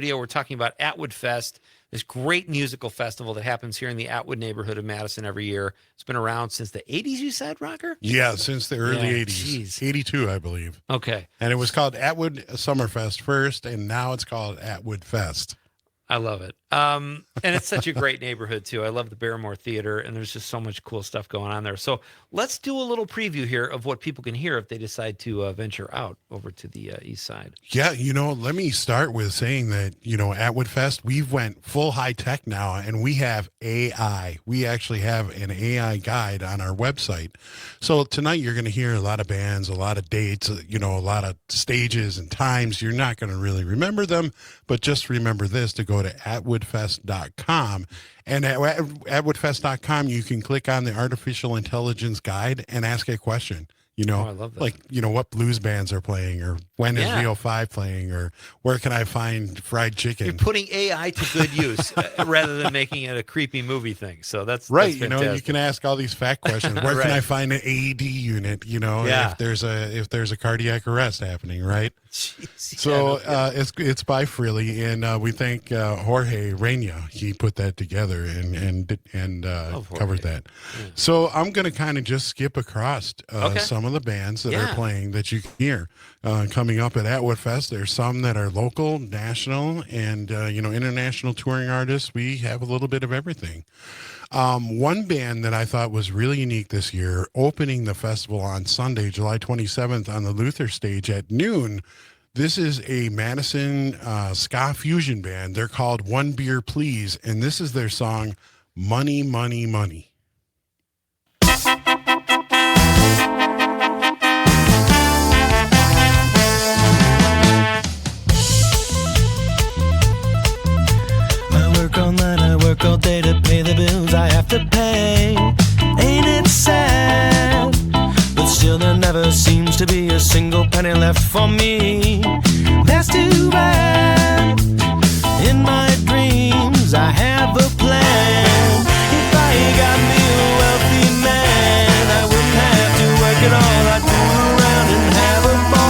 We're talking about AtwoodFest, this great musical festival that happens here in the Atwood neighborhood of Madison every year. It's been around since the 80s, you said, Rökker? Yeah, since the early 80s. Geez. 82, I believe. Okay. And it was called Atwood Summerfest first, and now it's called AtwoodFest. I love it. And it's such a great neighborhood, too. I love the Barrymore Theater, and there's just so much cool stuff going on there. So let's do a little preview here of what people can hear if they decide to venture out over to the east side. Yeah, let me start with saying that, AtwoodFest, we've went full high tech now, and we have AI. We actually have an AI guide on our website. So tonight you're going to hear a lot of bands, a lot of dates, a lot of stages and times. You're not going to really remember them, but just remember this, to go to AtwoodFest.com. And at AtwoodFest.com, you can click on the artificial intelligence guide and ask a question. I love that. Like, what blues bands are playing, or when is VO5 playing, or where can I find fried chicken? You're putting AI to good use rather than making it a creepy movie thing. So that's right. That's you can ask all these fact questions. Where can I find an AED unit? If there's a cardiac arrest happening, right? Jeez, so it's by Freely, and we thank Jorge Reina. He put that together and covered that. Yeah. So I'm going to kind of just skip across some of the bands that are playing that you can hear coming up at AtwoodFest. There's some that are local, national, and international touring artists. We have a little bit of everything. One band that I thought was really unique this year, opening the festival on Sunday, July 27th on the Luther stage at noon. This is a Madison ska fusion band. They're called One Beer Please, and this is their song, Money, Money, Money. I work all day to pay the bills I have to pay. Ain't it sad? But still there never seems to be a single penny left for me. That's too bad. In my dreams I have a plan. If I got me a wealthy man, I wouldn't have to work at all. I'd fool around and have a ball.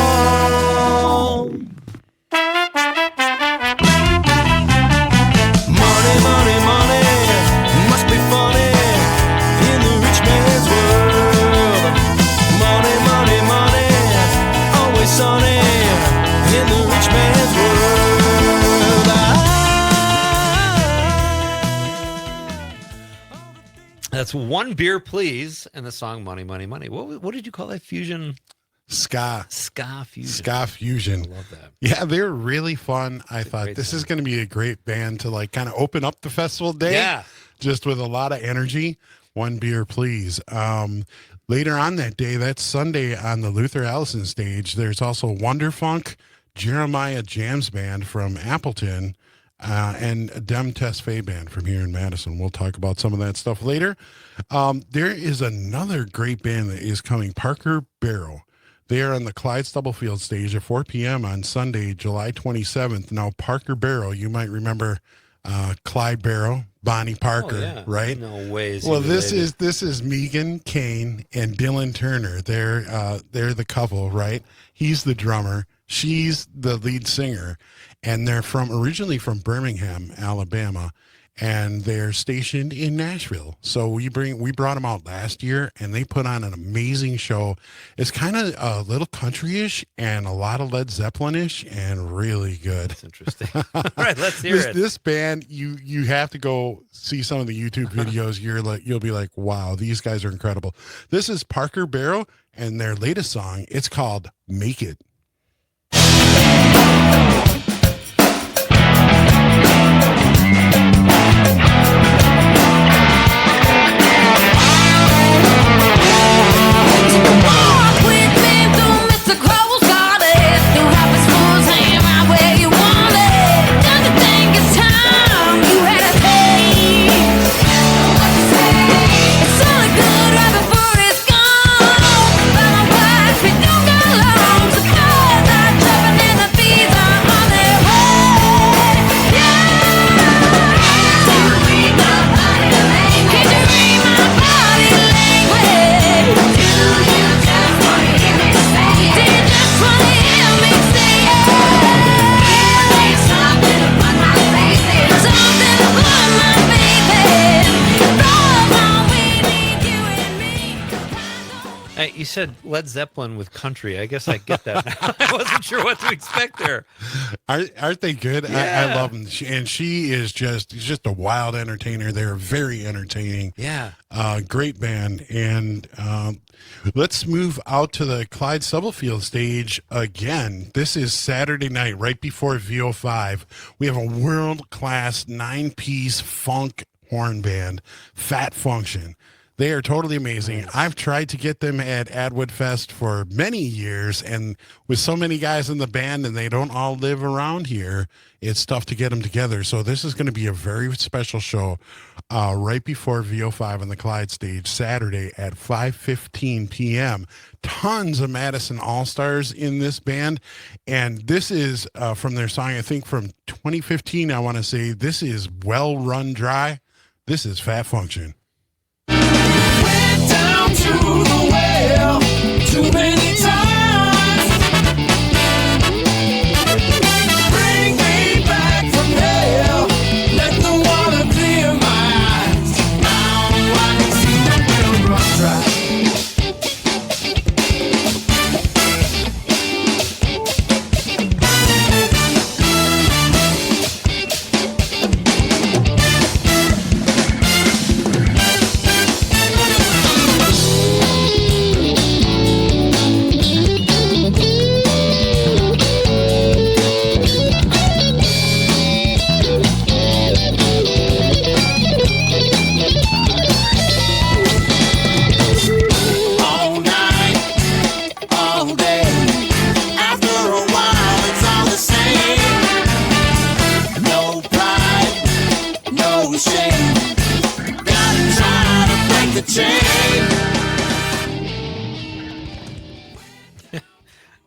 That's One Beer Please, and the song Money, Money, Money. What did you call that fusion? Ska fusion. Ska fusion. I love that. Yeah, they're really fun. I thought this is going to be a great band to kind of open up the festival day. Yeah. Just with a lot of energy. One Beer Please. Later on that day, that's Sunday on the Luther Allison stage, there's also Wonderfunk, Jeremiah Jams Band from Appleton, and Dem Test Fay Band from here in Madison. We'll talk about some of that stuff later. There is another great band that is coming, Parker Barrow. They are on the Clyde Stubblefield stage at 4 p.m. on Sunday, July 27th. Now, Parker Barrow, you might remember Clyde Barrow, Bonnie Parker, right? No ways. Well, this is Megan Kane and Dylan Turner. They're the couple, right? He's the drummer. She's the lead singer. And they're originally from Birmingham, Alabama, and they're stationed in Nashville. So we brought them out last year, and they put on an amazing show. It's kind of a little country-ish and a lot of Led Zeppelin-ish and really good. That's interesting. All right, let's hear it. This band, you have to go see some of the YouTube videos. You'll be like, wow, these guys are incredible. This is Parker Barrow and their latest song. It's called Make It. It's all good right before it's gone. But I'm glad we don't go long. So you said Led Zeppelin with country. I guess I get that now. I wasn't sure what to expect there. Aren't they good? Yeah. I love them. She is just a wild entertainer. They're very entertaining. Yeah. Great band. And let's move out to the Clyde Stubblefield stage again. This is Saturday night, right before VO5. We have a world-class 9-piece funk horn band, Fat Function. They are totally amazing. I've tried to get them at AtwoodFest for many years, and with so many guys in the band and they don't all live around here, it's tough to get them together. So this is going to be a very special show right before VO5 on the Clyde stage, Saturday at 5:15 p.m. Tons of Madison All-Stars in this band, and this is from their song, I think from 2015, I want to say. This is Well Run Dry. This is Fat Function. Down to the well too many times. Bring me back from hell. Let the water clear my eyes. Now I can see the well run dry.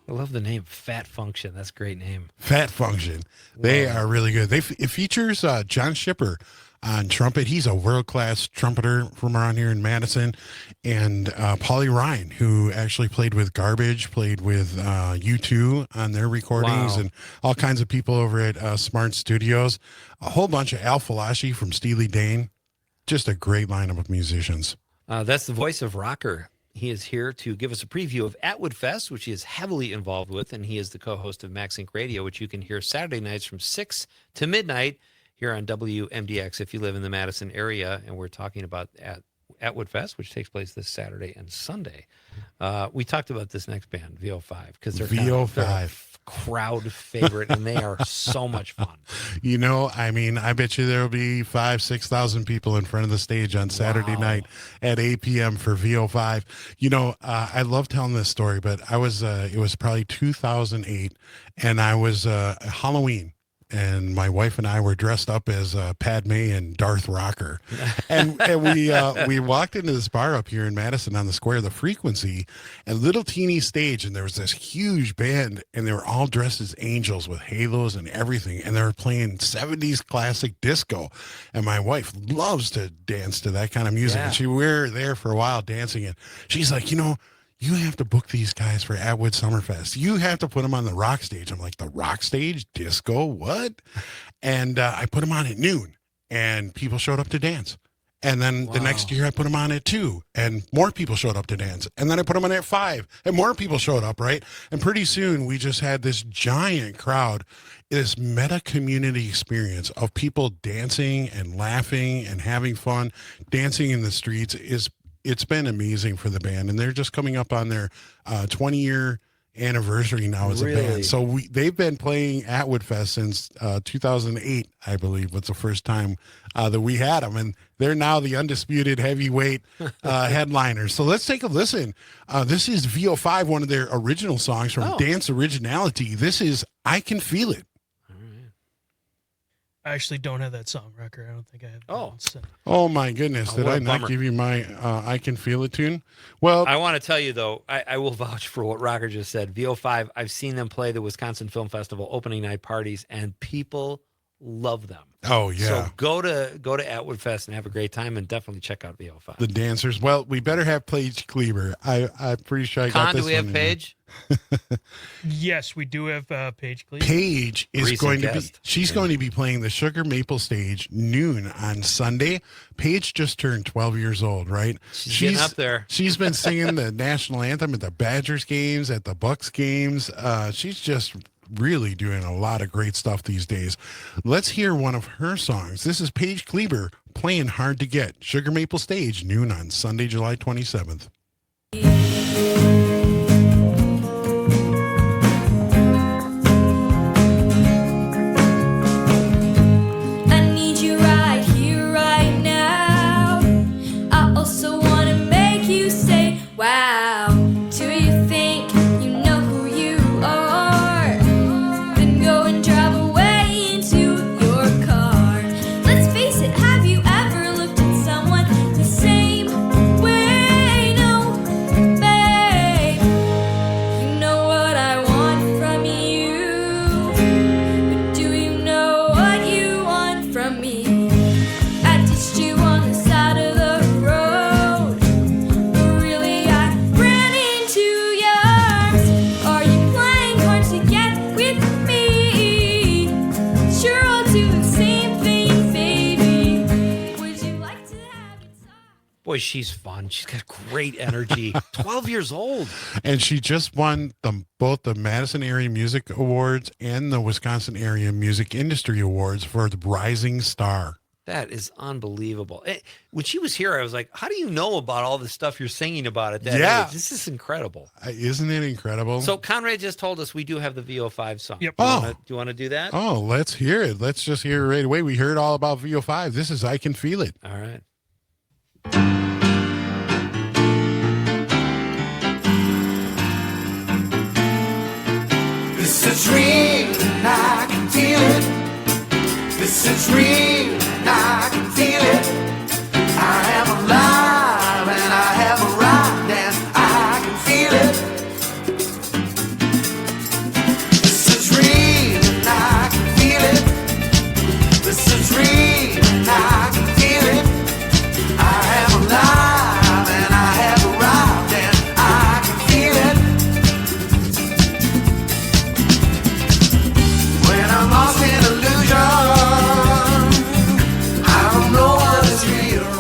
I love the name Fat Function. That's a great name. Fat Function. They are really good. It features John Shipper on trumpet. He's a world-class trumpeter from around here in Madison. And Paulie Ryan, who actually played with Garbage, played with U2 on their recordings, and all kinds of people over at Smart Studios. A whole bunch of Al Falashi from Steely Dan. Just a great lineup of musicians. That's the voice of Rökker. He is here to give us a preview of AtwoodFest, which he is heavily involved with, and he is the co-host of MaxSync Radio, which you can hear Saturday nights from 6 to midnight here on WMDX if you live in the Madison area. And we're talking about AtwoodFest, which takes place this Saturday and Sunday. We talked about this next band, VO5, because they're they're a crowd favorite, and they are so much fun. You know, I mean, I bet you there will be 5,000-6,000 people in front of the stage on Saturday night at 8 p.m. for VO5. You know, I love telling this story, but it was probably 2008, and I was Halloween. And my wife and I were dressed up as Padme and Darth Rökker. And we walked into this bar up here in Madison on the square, the Frequency, a little teeny stage. And there was this huge band, and they were all dressed as angels with halos and everything. And they were playing 70s classic disco. And my wife loves to dance to that kind of music. Yeah. And we were there for a while dancing. And she's like, you know, you have to book these guys for Atwood Summerfest. You have to put them on the rock stage. I'm like, the rock stage? Disco? What? And I put them on at noon, and people showed up to dance. And then the next year I put them on at 2, and more people showed up to dance. And then I put them on at 5, and more people showed up, right? And pretty soon we just had this giant crowd, this meta community experience of people dancing and laughing and having fun. Dancing in the streets it's been amazing for the band, and they're just coming up on their 20-year anniversary now as a band. So they've been playing Atwoodfest since 2008, I believe, was the first time that we had them, and they're now the undisputed heavyweight headliners. So let's take a listen. This is VO5, one of their original songs from Dance Originality. This is I Can Feel It. I actually don't have that song, Rökker. I don't think I have. Oh my goodness! Did I not give you my "I Can Feel It" tune? Well, I want to tell you though, I will vouch for what Rökker just said. VO5, I've seen them play the Wisconsin Film Festival opening night parties, and people love them. Oh yeah. So go to AtwoodFest and have a great time, and definitely check out VO5. The dancers. Well, we better have Paige Kleber. I'm pretty sure I got this do we have one Paige? Yes, we do have Paige Cleveland. Paige is Recent going guest. to be. She's going to be playing the Sugar Maple Stage noon on Sunday. Paige just turned 12 years old, right? She's getting up there. She's been singing the national anthem at the Badgers games, at the Bucks games. She's just really doing a lot of great stuff these days. Let's hear one of her songs. This is Paige Kleber playing Hard to Get. Sugar Maple Stage noon on Sunday, July 27th. Wow, do you think you know who you are? Then go and drive away into your car. Let's face it, have you ever looked at someone the same way? No, babe, you know what I want from you, but do you know what you want from me? I ditched you on the side of the road, but really I ran into your arms. Are you playing hard to get with me? Sure, I'll do the same thing, baby. Would you like to have it so? Boy, she's fun. She's got great energy. 12 years old. And she just won both the Madison Area Music Awards and the Wisconsin Area Music Industry Awards for the Rising Star. That is unbelievable. When she was here, I was like, how do you know about all the stuff you're singing about at that Yeah. age? This is incredible. Isn't it incredible? So Conrad just told us we do have the VO5 song. Yep. Do you want to do that? Oh, let's hear it. Let's just hear it right away. We heard all about VO5. This is I Can Feel It. All right. This is real, and I can feel it. This is real, and I can feel it. I am alive, and I have arrived, and I can feel it. This is real, and I can feel it. This is real, and I can feel it. I am alive, and I have arrived, and I can feel it. When I'm lost in illusion, I don't know what is real.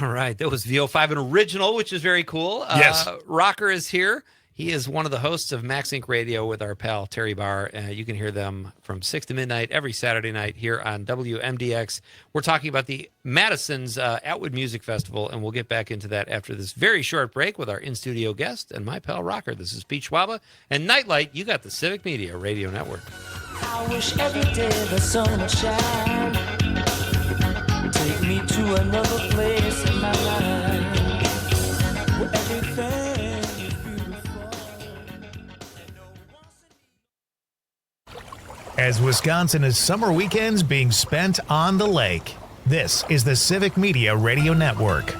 All right. That was VO5, an original, which is very cool. Yes. Rökker is here. He is one of the hosts of Max Inc. Radio with our pal Terry Barr. You can hear them from 6 to midnight every Saturday night here on WMDX. We're talking about the Madison's Atwood Music Festival, and we'll get back into that after this very short break with our in-studio guest and my pal Rökker. This is Pete Schwaba. And Nite Lite, you got the Civic Media Radio Network. I wish every day the sun would shine. Take me to another place in my life where everything is beautiful. As Wisconsin is summer weekends being spent on the lake, this is the Civic Media Radio Network.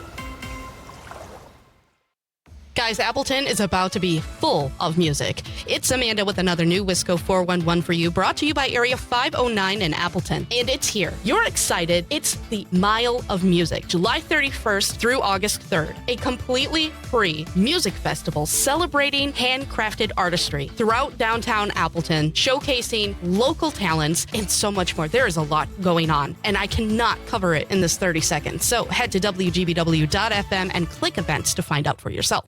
Guys, Appleton is about to be full of music. It's Amanda with another new Wisco 411 for you, brought to you by Area 509 in Appleton. And it's here. You're excited. It's the Mile of Music, July 31st through August 3rd. A completely free music festival celebrating handcrafted artistry throughout downtown Appleton, showcasing local talents and so much more. There is a lot going on, and I cannot cover it in this 30 seconds. So head to WGBW.FM and click events to find out for yourself.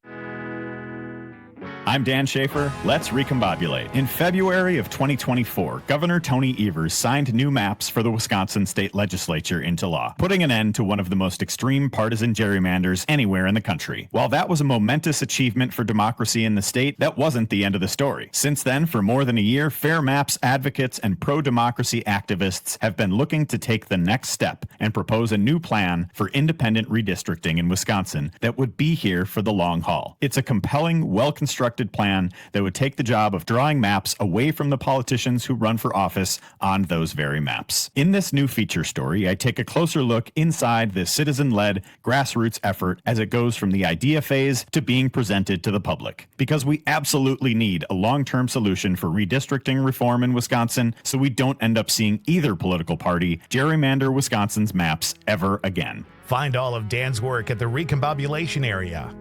I'm Dan Schaefer. Let's recombobulate. In February of 2024, Governor Tony Evers signed new maps for the Wisconsin state legislature into law, putting an end to one of the most extreme partisan gerrymanders anywhere in the country. While that was a momentous achievement for democracy in the state, that wasn't the end of the story. Since then, for more than a year, fair maps advocates and pro-democracy activists have been looking to take the next step and propose a new plan for independent redistricting in Wisconsin that would be here for the long haul. It's a compelling, well-constructed constructed plan that would take the job of drawing maps away from the politicians who run for office on those very maps. In this new feature story, I take a closer look inside this citizen-led grassroots effort as it goes from the idea phase to being presented to the public. Because we absolutely need a long-term solution for redistricting reform in Wisconsin so we don't end up seeing either political party gerrymander Wisconsin's maps ever again. Find all of Dan's work at the Recombobulation area.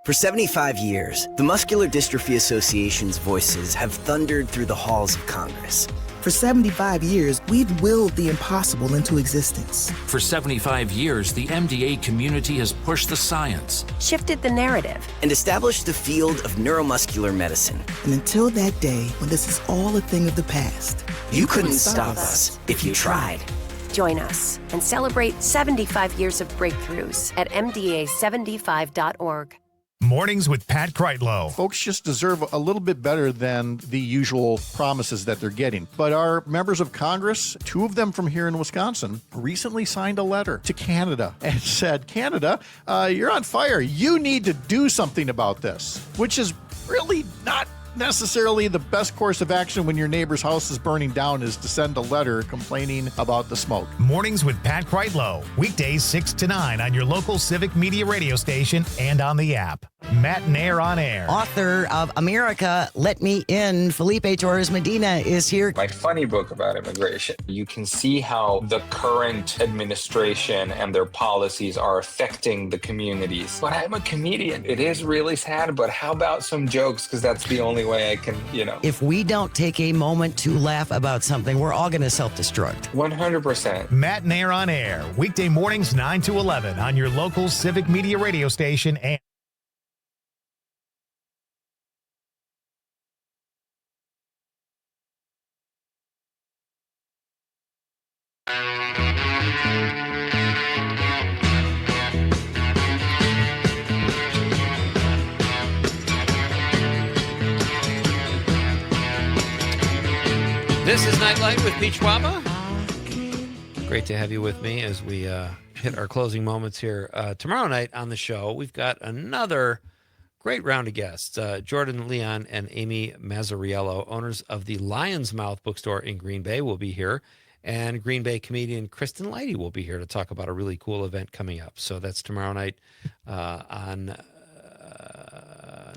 For 75 years, the Muscular Dystrophy Association's voices have thundered through the halls of Congress. For 75 years, we've willed the impossible into existence. For 75 years, the MDA community has pushed the science, shifted the narrative, and established the field of neuromuscular medicine. And until that day when this is all a thing of the past, you couldn't stop us if you tried. Join us and celebrate 75 years of breakthroughs at MDA75.org. Mornings with Pat Kreitlow. Folks just deserve a little bit better than the usual promises that they're getting. But our members of Congress, 2 of them from here in Wisconsin, recently signed a letter to Canada and said, Canada, you're on fire. You need to do something about this, which is really not necessarily the best course of action when your neighbor's house is burning down, is to send a letter complaining about the smoke. Mornings with Pat Kreitlow. Weekdays 6 to 9 on your local Civic Media radio station and on the app. Matt and Air on Air. Author of America, Let Me In, Felipe Torres Medina is here. My funny book about immigration. You can see how the current administration and their policies are affecting the communities. But I'm a comedian. It is really sad, but how about some jokes? Because that's the only way I can, If we don't take a moment to laugh about something, we're all going to self-destruct. 100%. Matt and Air on Air. Weekday mornings 9 to 11 on your local Civic Media radio station and This is Nite Lite with Pete Schwaba. Great to have you with me as we hit our closing moments here. Tomorrow night on the show, we've got another great round of guests. Jordan Leon and Amy Mazzariello, owners of the Lion's Mouth bookstore in Green Bay, will be here. And Green Bay comedian Kristen Leidy will be here to talk about a really cool event coming up. So that's tomorrow night on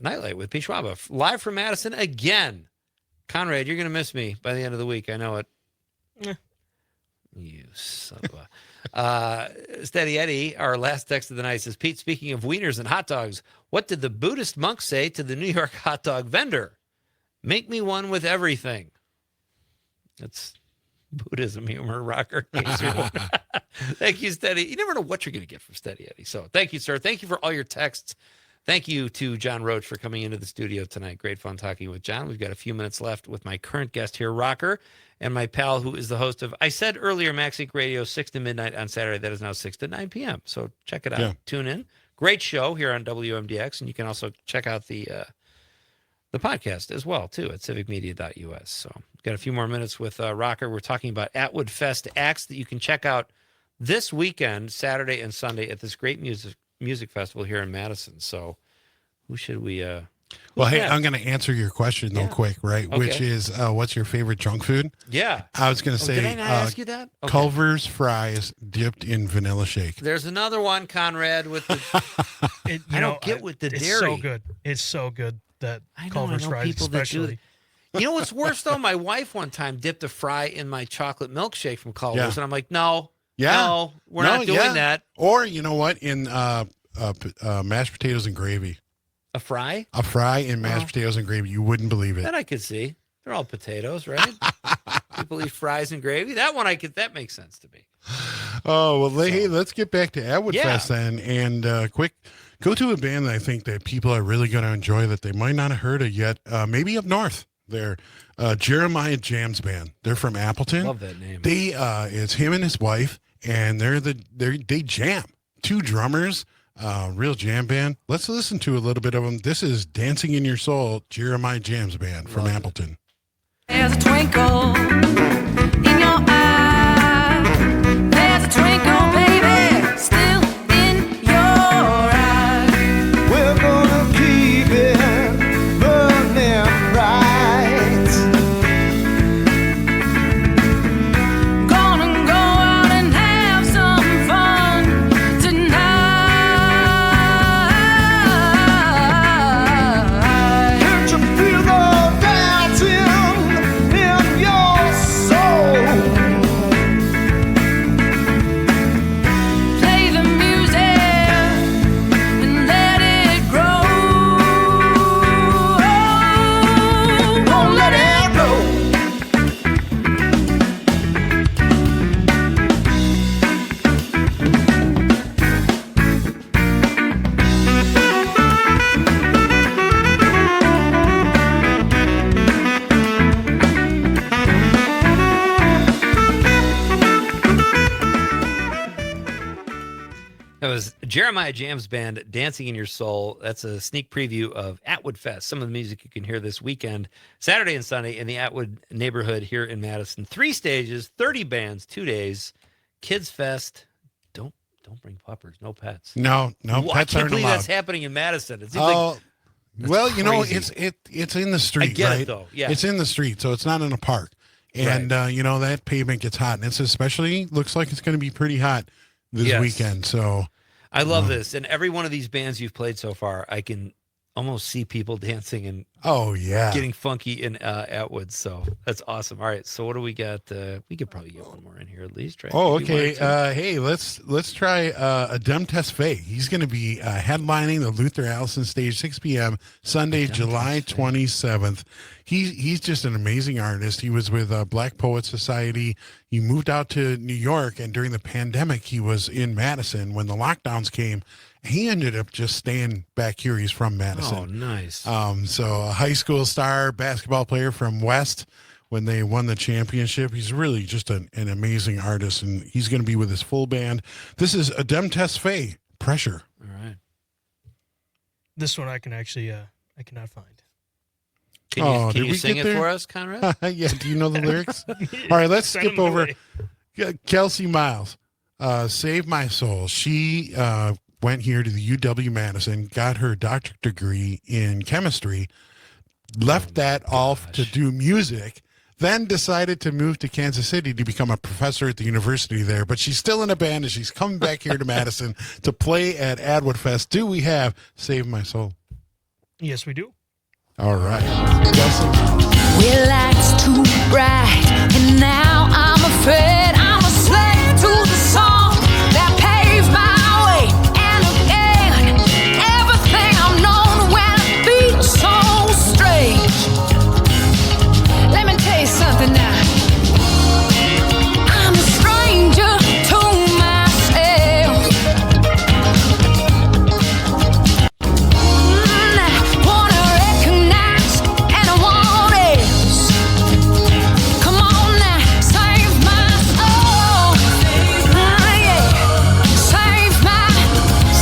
Nite Lite with Pete Schwaba. Live from Madison again. Conrad, you're going to miss me by the end of the week. I know it. You son of a... Steady Eddie, our last text of the night, says, Pete, speaking of wieners and hot dogs, what did the Buddhist monk say to the New York hot dog vendor? Make me one with everything. That's Buddhism humor, rocker. Thank you, Steady. You never know what you're going to get from Steady Eddie. So thank you, sir. Thank you for all your texts. Thank you to John Roach for coming into the studio tonight. Great fun talking with John. We've got a few minutes left with my current guest here, Rökker, and my pal who is the host of, I said earlier, Max Inc. Radio, 6 to midnight on Saturday. That is now 6 to 9 p.m. So check it out. Yeah. Tune in. Great show here on WMDX, and you can also check out the podcast as well, too, at civicmedia.us. So we've got a few more minutes with Rökker. We're talking about AtwoodFest acts that you can check out this weekend, Saturday and Sunday, at this great music festival here in Madison. So who should we well, hey, I'm going to answer your question though quick, right? Okay. Which is what's your favorite junk food? Yeah. I was going to say did I not ask you that? Okay. Culver's fries dipped in vanilla shake. There's another one, Conrad, with the I don't get with the dairy. It's so good. It's so good that Culver's fries especially. You know what's worse though? My wife one time dipped a fry in my chocolate milkshake from Culver's, and I'm like, no. No, we're not doing that. Or you know what? In mashed potatoes and gravy. A fry? A fry in mashed potatoes and gravy. You wouldn't believe it. That I could see. They're all potatoes, right? People eat fries and gravy. That one that makes sense to me. Oh, well, hey, let's get back to AtwoodFest then. And quick, go to a band that I think that people are really going to enjoy that they might not have heard of yet. Maybe up north. They're Jeremiah Jam's band. They're from Appleton. Love that name. It's him and his wife, and they jam. 2 drummers, real jam band. Let's listen to a little bit of them. This is Dancing in Your Soul, Jeremiah Jam's band from Appleton. There's a twinkle in your eye. There's a twinkle, baby, still in your eyes. We're gonna keep it Jeremiah Jams Band, Dancing in Your Soul. That's a sneak preview of AtwoodFest. Some of the music you can hear this weekend, Saturday and Sunday, in the Atwood neighborhood here in Madison. 3 stages, 30 bands, 2 days. Kids Fest. Don't bring puppers, no pets. No, Well, pets I can't aren't believe allowed. that's happening in Madison. It seems like well, crazy. you know, it's in the street, I get right? it, though. Yeah. It's in the street, so it's not in a park. And, you know, that pavement gets hot. And it's especially, looks like it's going to be pretty hot this weekend. So I love this. And every one of these bands you've played so far, I can almost see people dancing and getting funky in Atwood. So that's awesome. All right. So what do we got? We could probably get one more in here at least, right? Oh, Maybe okay. 1 or 2. Hey, let's try Adem Tesfaye. He's going to be headlining the Luther Allison stage, 6 p.m. Sunday, July 27th. He's just an amazing artist. He was with Black Poets Society. He moved out to New York, and during the pandemic, he was in Madison when the lockdowns came. He ended up just staying back here. He's from Madison. Oh, nice. So a high school star basketball player from West when they won the championship. He's really just an amazing artist, and he's going to be with his full band. This is Adem Tesfaye, Pressure. All right. This one I can actually, I cannot find. Can you sing it for us, Conrad? Yeah. Do you know the lyrics? All right, let's skip over. Kelsey Miles, Save My Soul. She went here to the UW-Madison, got her doctorate degree in chemistry, left that off to do music, then decided to move to Kansas City to become a professor at the university there. But she's still in a band, and she's coming back here to Madison to play at AtwoodFest. Do we have Save My Soul? Yes, we do. All right. Well, lights too bright, and now I'm afraid I'm a slave to the song that paves my way. And again, everything I've known when it beats so strange. Let me tell you something now. I'm a stranger to myself. Wanna recognize and I want else. Come on now, save my soul. Yeah. Save my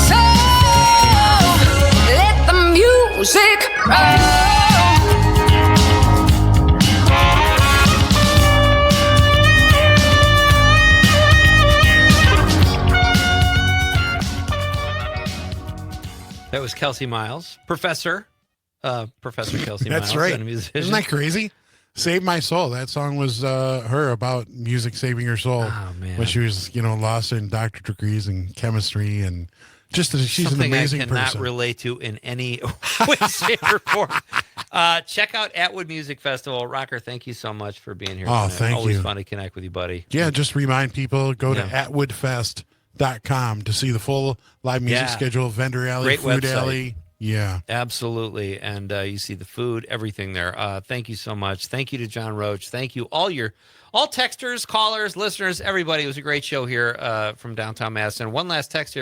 soul. Let the music roll. That was Kelsey Miles, Professor Kelsey Miles. That's right. And a musician. Isn't that crazy? Save My Soul. That song was her about music saving her soul when she was, lost in doctorate degrees in chemistry, and just she's something an amazing I cannot person. relate to in any way, shape, or form. Check out Atwood Music Festival. Rökker, thank you so much for being here. Oh, tonight. thank Always you. fun to connect with you, buddy. Yeah, just remind people, go to AtwoodFest.com to see the full live music schedule, vendor alley, Great food website. alley. Yeah. Absolutely. And you see the food, everything there. Thank you so much. Thank you to John Roach. Thank you, all texters, callers, listeners, everybody. It was a great show here from downtown Madison. One last text here.